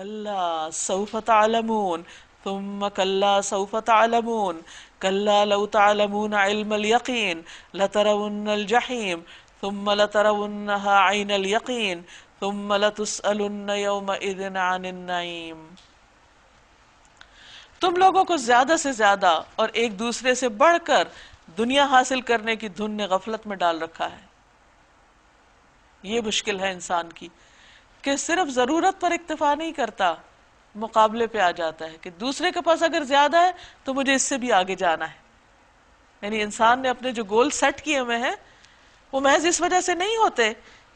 کلا سوف تعلمون ثم کلا سوف تعلمون کلا لو تعلمون علم الیقین لترون الجحیم ثم لترونها عین الیقین ثم لتسألن یومئذ عن النعیم۔ تم لوگوں کو زیادہ سے زیادہ اور ایک دوسرے سے بڑھ کر دنیا حاصل کرنے کی دھن نے غفلت میں ڈال رکھا ہے۔ یہ مشکل ہے انسان کی کہ صرف ضرورت پر اکتفا نہیں کرتا، مقابلے پہ آ جاتا ہے کہ دوسرے کے پاس اگر زیادہ ہے تو مجھے اس سے بھی آگے جانا ہے۔ یعنی انسان نے اپنے جو گول سیٹ کیے ہوئے ہیں وہ محض اس وجہ سے نہیں ہوتے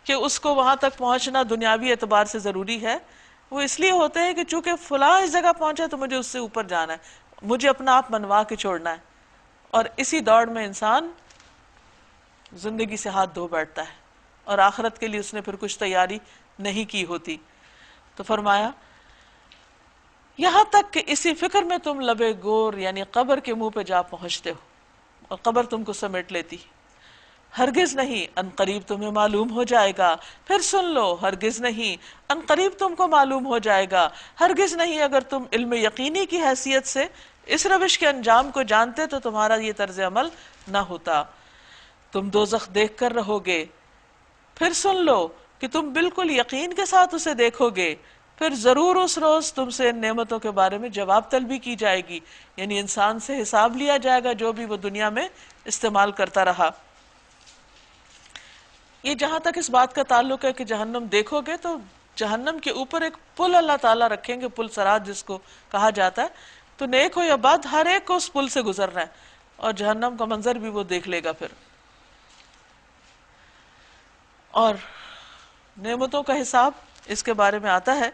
کہ اس کو وہاں تک پہنچنا دنیاوی اعتبار سے ضروری ہے، وہ اس لیے ہوتے ہیں کہ چونکہ فلاں اس جگہ پہنچا تو مجھے اس سے اوپر جانا ہے، مجھے اپنا آپ منوا کے چھوڑنا ہے، اور اسی دوڑ میں انسان زندگی سے ہاتھ دھو بیٹھتا ہے اور آخرت کے لیے اس نے پھر کچھ تیاری نہیں کی ہوتی۔ تو فرمایا یہاں تک کہ اسی فکر میں تم لبے گور یعنی قبر کے منہ پہ جا پہنچتے ہو اور قبر تم کو سمیٹ لیتی۔ ہرگز نہیں، ان قریب تمہیں معلوم ہو جائے گا، پھر سن لو، ہرگز نہیں، ان قریب تم کو معلوم ہو جائے گا، ہرگز نہیں اگر تم علم یقینی کی حیثیت سے اس روش کے انجام کو جانتے تو تمہارا یہ طرز عمل نہ ہوتا۔ تم دوزخ دیکھ کر رہو گے، پھر سن لو کہ تم بالکل یقین کے ساتھ اسے دیکھو گے، پھر ضرور اس روز تم سے ان نعمتوں کے بارے میں جواب طلبی کی جائے گی، یعنی انسان سے حساب لیا جائے گا جو بھی وہ دنیا میں استعمال کرتا رہا۔ یہ جہاں تک اس بات کا تعلق ہے کہ جہنم دیکھو گے تو جہنم کے اوپر ایک پل اللہ تعالیٰ رکھیں گے، پل صراط جس کو کہا جاتا ہے، تو نیک ہو یا بد ہر ایک کو اس پل سے گزرنا ہے اور جہنم کا منظر بھی وہ دیکھ لے گا پھر۔ اور نعمتوں کا حساب اس کے بارے میں آتا ہے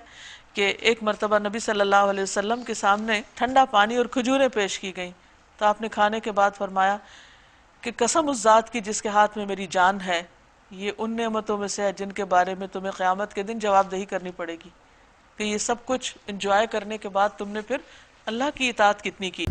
کہ ایک مرتبہ نبی صلی اللہ علیہ وسلم کے سامنے ٹھنڈا پانی اور کھجوریں پیش کی گئیں تو آپ نے کھانے کے بعد فرمایا کہ قسم اس ذات کی جس کے ہاتھ میں میری جان ہے، یہ ان نعمتوں میں سے ہے جن کے بارے میں تمہیں قیامت کے دن جواب دہی کرنی پڑے گی، کہ یہ سب کچھ انجوائے کرنے کے بعد تم نے پھر اللہ کی اطاعت کتنی کی۔